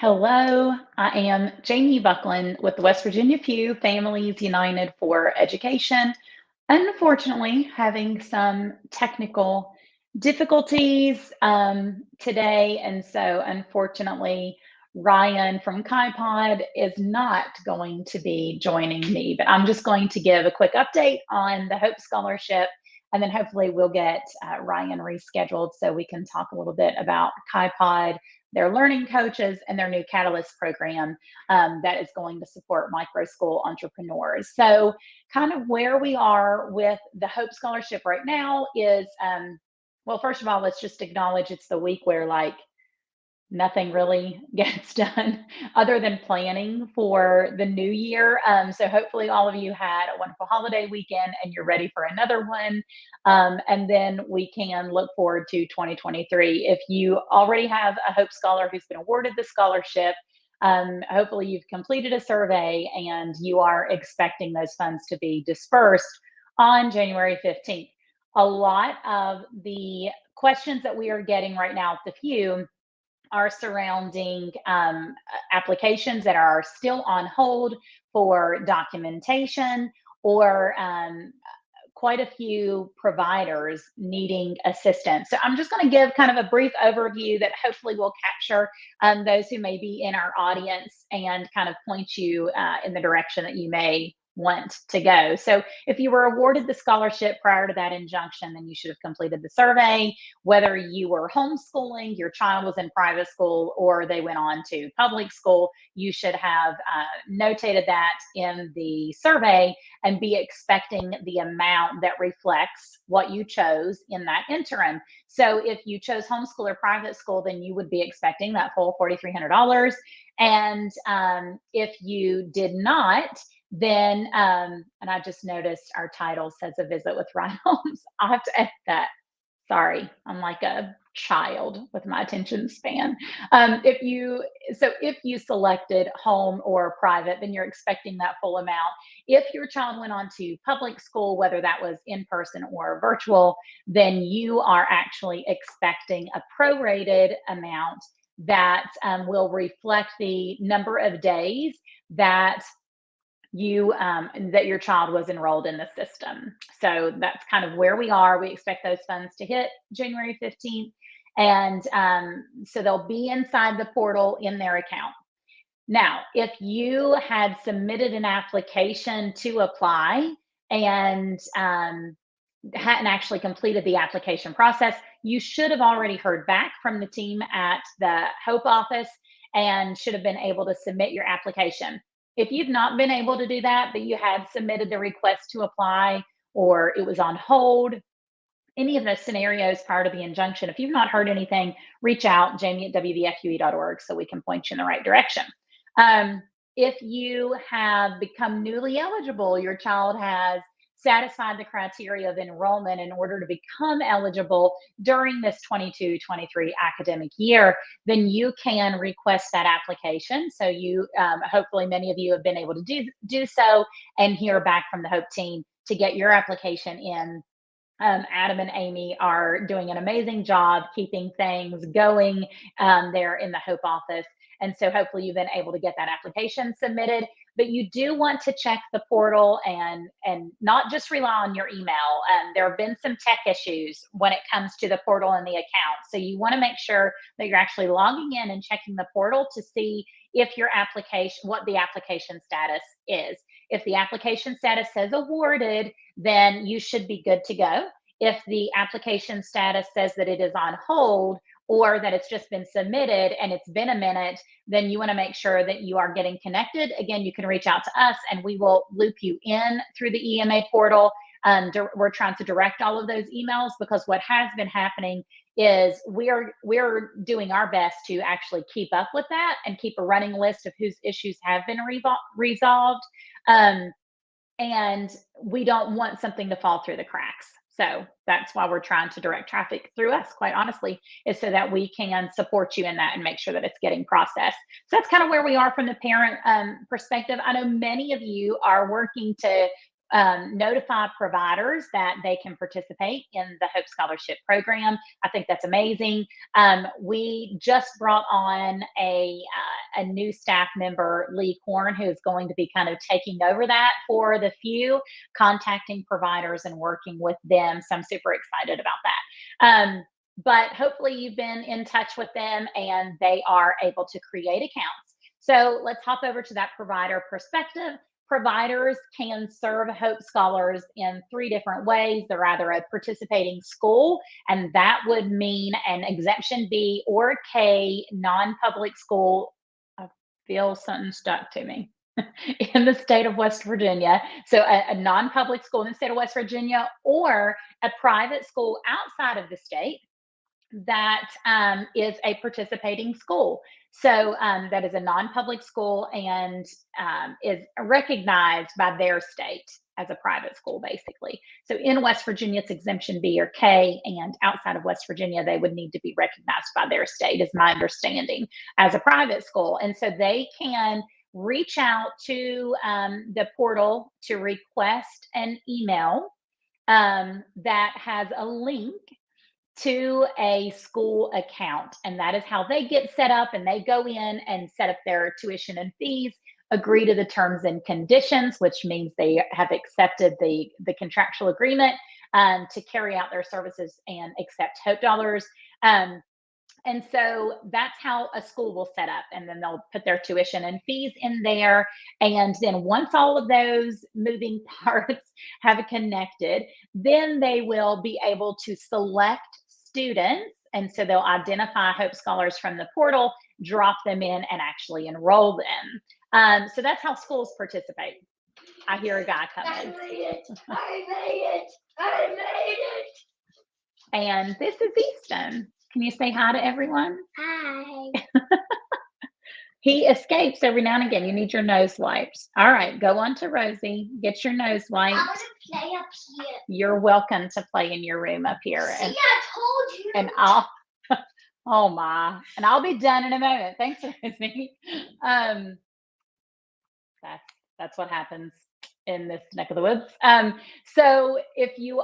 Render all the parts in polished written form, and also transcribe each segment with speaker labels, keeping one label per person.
Speaker 1: Hello, I am Jamie Buckland with the West Virginia Pew Families United for Education. Unfortunately, having some technical difficulties today, and so unfortunately, Ryan from KaiPod is not going to be joining me, but I'm just going to give a quick update on the Hope Scholarship, and then hopefully we'll get Ryan rescheduled so we can talk a little bit about KaiPod, their learning coaches, and their new Catalyst program that is going to support micro school entrepreneurs. So kind of where we are with the Hope Scholarship right now is, well, first of all, let's just acknowledge it's the week where like nothing really gets done other than planning for the new year. So hopefully all of you had a wonderful holiday weekend and you're ready for another one. And then we can look forward to 2023. If you already have a Hope Scholar who's been awarded the scholarship, hopefully you've completed a survey and you are expecting those funds to be dispersed on January 15th. A lot of the questions that we are getting right now at the Pew are surrounding applications that are still on hold for documentation or quite a few providers needing assistance. So I'm just going to give kind of a brief overview that hopefully will capture those who may be in our audience and kind of point you in the direction that you may want to go. So if you were awarded the scholarship prior to that injunction, then you should have completed the survey. Whether you were homeschooling, your child was in private school, or they went on to public school, you should have notated that in the survey and be expecting the amount that reflects what you chose in that interim. So if you chose homeschool or private school, then you would be expecting that full $4,300. And if you did not, then, and I just noticed our title says a visit with Ryan Holmes. I'll have to edit that. Sorry, I'm like a child with my attention span. If you selected home or private, then you're expecting that full amount. If your child went on to public school, whether that was in person or virtual, then you are actually expecting a prorated amount that will reflect the number of days that that your child was enrolled in the system. So that's kind of where we are. We expect those funds to hit January 15th. And so they'll be inside the portal in their account. Now, if you had submitted an application to apply and hadn't actually completed the application process, you should have already heard back from the team at the Hope office and should have been able to submit your application. If you've not been able to do that, but you had submitted the request to apply or it was on hold, any of those scenarios prior to the injunction, if you've not heard anything, reach out, Jamie at wvfue.org, so we can point you in the right direction. If you have become newly eligible, your child has satisfied the criteria of enrollment in order to become eligible during this 22-23 academic year, then you can request that application. So you, hopefully many of you have been able to do so and hear back from the Hope team to get your application in. Adam and Amy are doing an amazing job keeping things going there in the Hope office. And so hopefully you've been able to get that application submitted. But you do want to check the portal and not just rely on your email. There have been some tech issues when it comes to the portal and the account. So you want to make sure that you're actually logging in and checking the portal to see if your application, what the application status is. If the application status says awarded, then you should be good to go. If the application status says that it is on hold or that it's just been submitted and it's been a minute, then you want to make sure that you are getting connected. Again, you can reach out to us and we will loop you in through the EMA portal. We're trying to direct all of those emails because what has been happening is we're doing our best to actually keep up with that and keep a running list of whose issues have been resolved. And we don't want something to fall through the cracks. So that's why we're trying to direct traffic through us, quite honestly, is so that we can support you in that and make sure that it's getting processed. So that's kind of where we are from the parent perspective. I know many of you are working to notify providers that they can participate in the Hope Scholarship Program. I think that's amazing. We just brought on a new staff member, Lee Korn, who is going to be kind of taking over that for the few, contacting providers and working with them. So I'm super excited about that. But hopefully you've been in touch with them and they are able to create accounts. So let's hop over to that provider perspective. Providers can serve Hope Scholars in three different ways. They're either a participating school, and that would mean an Exemption B or K non-public school. I feel something stuck to me. In the state of West Virginia. So a non-public school in the state of West Virginia, or a private school outside of the state that is a participating school. So that is a non-public school and is recognized by their state as a private school, basically. So in West Virginia, it's Exemption B or K, and outside of West Virginia, they would need to be recognized by their state, is my understanding, as a private school. And so they can reach out to the portal to request an email that has a link to a school account. And that is how they get set up, and they go in and set up their tuition and fees, agree to the terms and conditions, which means they have accepted the contractual agreement to carry out their services and accept Hope dollars. And so that's how a school will set up. And then they'll put their tuition and fees in there. And then once all of those moving parts have connected, then they will be able to select students. And so they'll identify Hope Scholars from the portal, drop them in, and actually enroll them. So that's how schools participate. I hear a guy
Speaker 2: I
Speaker 1: coming.
Speaker 2: made it. I made it. I made it.
Speaker 1: And this is Easton. Can you say hi to everyone?
Speaker 2: Hi.
Speaker 1: He escapes every now and again. You need your nose wipes. All right, go on to Rosie. Get your nose
Speaker 2: I
Speaker 1: wiped.
Speaker 2: want to play up here.
Speaker 1: You're welcome to play in your room up here.
Speaker 2: See, I told you.
Speaker 1: And I'll, oh my, and I'll be done in a moment. Thanks, Rosie. That's what happens in this neck of the woods. So if you're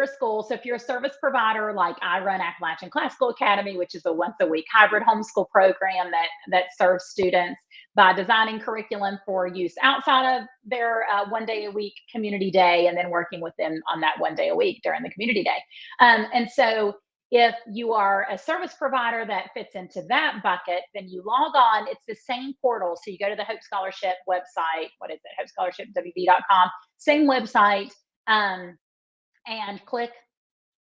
Speaker 1: a school. So if you're a service provider, like I run Appalachian Classical Academy, which is a once a week hybrid homeschool program that serves students by designing curriculum for use outside of their 1 day a week community day, and then working with them on that 1 day a week during the community day. And so if you are a service provider that fits into that bucket, then you log on. It's the same portal. So you go to the Hope Scholarship website. What is it? HopeScholarshipWV.com. Same website. And click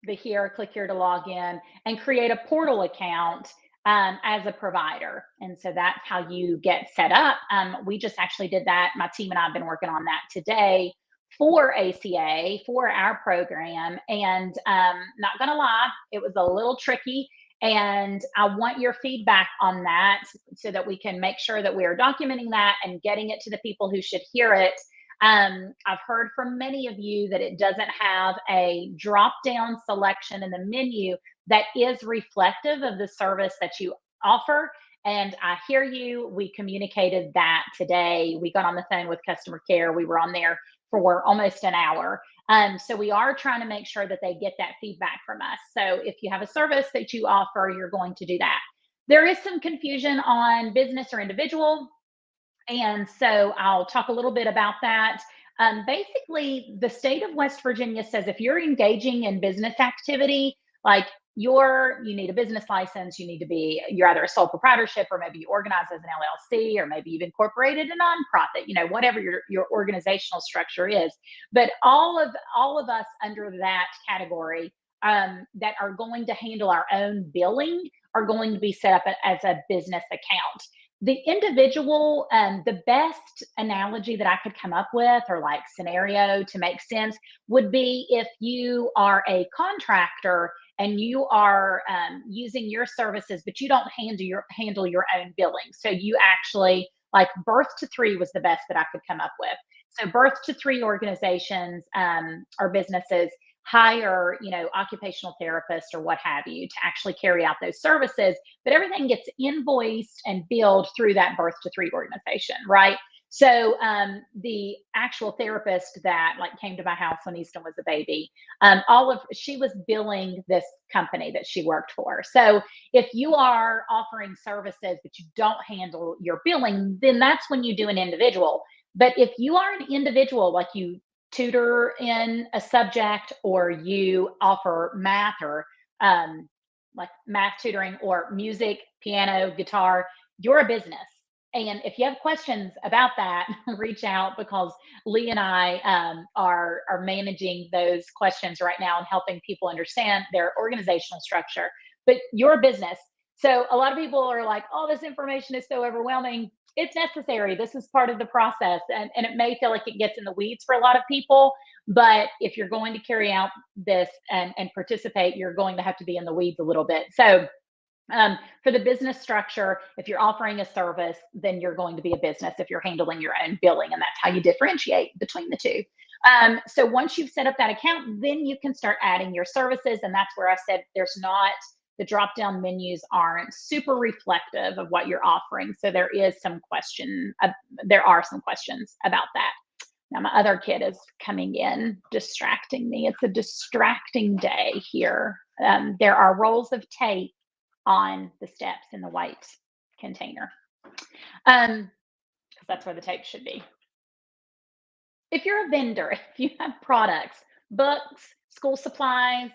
Speaker 1: here to log in and create a portal account as a provider. And so that's how you get set up. We just actually did that. My team and I have been working on that today for ACA, for our program. And not gonna lie, it was a little tricky. And I want your feedback on that so that we can make sure that we are documenting that and getting it to the people who should hear it. I've heard from many of you that it doesn't have a drop down selection in the menu that is reflective of the service that you offer. And I hear you. We communicated that today. We got on the phone with customer care. We were on there for almost an hour. So we are trying to make sure that they get that feedback from us. So if you have a service that you offer, you're going to do that. There is some confusion on business or individual. And so I'll talk a little bit about that. Basically, the state of West Virginia says if you're engaging in business activity, like you need a business license, you're either a sole proprietorship, or maybe you organize as an LLC, or maybe you've incorporated a nonprofit, whatever your organizational structure is. But all of us under that category that are going to handle our own billing are going to be set up as a business account. The individual, the best analogy that I could come up with, or like scenario to make sense, would be if you are a contractor and you are using your services, but you don't handle your own billing. So you actually, like Birth to Three was the best that I could come up with. So Birth to Three organizations or businesses hire, occupational therapists or what have you to actually carry out those services, but everything gets invoiced and billed through that Birth to Three organization, right? So the actual therapist that like came to my house when Easton was a baby, she was billing this company that she worked for. So if you are offering services but you don't handle your billing, then that's when you do an individual. But if you are an individual, like you tutor in a subject or you offer math or like math tutoring or music, piano, guitar, you're a business. And if you have questions about that, reach out because Lee and I are managing those questions right now and helping people understand their organizational structure. But your business. So a lot of people are like, "Oh, this information is so overwhelming." It's necessary. This is part of the process, and it may feel like it gets in the weeds for a lot of people. But if you're going to carry out this and participate, you're going to have to be in the weeds a little bit. So for the business structure, if you're offering a service, then you're going to be a business if you're handling your own billing, and that's how you differentiate between the two. So once you've set up that account, then you can start adding your services, and that's where I said there's not the drop down menus aren't super reflective of what you're offering. So there is some question. There are some questions about that. Now my other kid is coming in, distracting me. It's a distracting day here. There are rolls of tape on the steps in the white container. Because that's where the tape should be. If you're a vendor, if you have products, books, school supplies,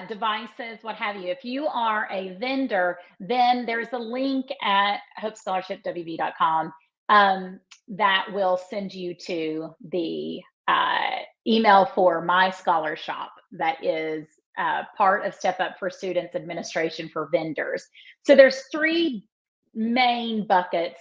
Speaker 1: devices, what have you, if you are a vendor, then there's a link at hopescholarshipwv.com that will send you to the email for my scholar shop that is part of Step Up for Students administration for vendors. So there's three main buckets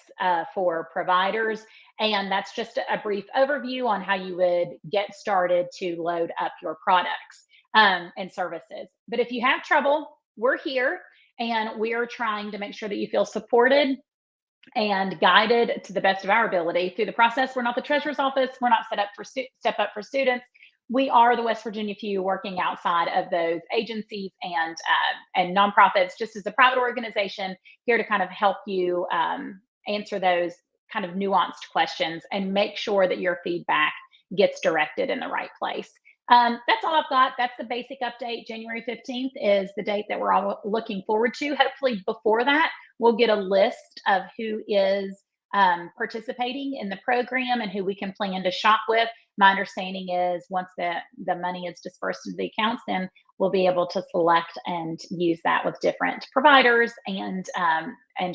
Speaker 1: for providers, and that's just a brief overview on how you would get started to load up your products and services. But if you have trouble, we're here and we are trying to make sure that you feel supported and guided to the best of our ability through the process. We're not the treasurer's office. We're not set up for Step Up for Students. We are the West Virginia Few working outside of those agencies and nonprofits, just as a private organization here to kind of help you answer those kind of nuanced questions and make sure that your feedback gets directed in the right place. That's all I've got. That's the basic update. January 15th is the date that we're all looking forward to. Hopefully before that, we'll get a list of who is participating in the program and who we can plan to shop with. My understanding is once the money is dispersed into the accounts, then we'll be able to select and use that with different providers and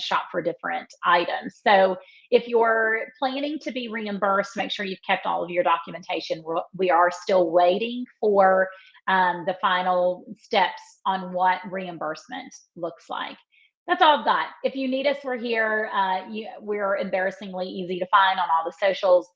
Speaker 1: shop for different items. So if you're planning to be reimbursed, make sure you've kept all of your documentation. We are still waiting for the final steps on what reimbursement looks like. That's all I've got. If you need us, we're here. We're embarrassingly easy to find on all the socials.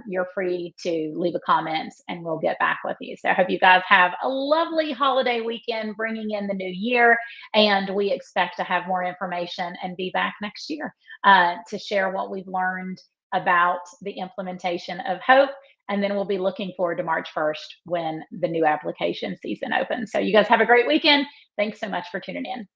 Speaker 1: You're free to leave a comment and we'll get back with you. So I hope you guys have a lovely holiday weekend bringing in the new year. And we expect to have more information and be back next year to share what we've learned about the implementation of HOPE. And then we'll be looking forward to March 1st when the new application season opens. So you guys have a great weekend. Thanks so much for tuning in.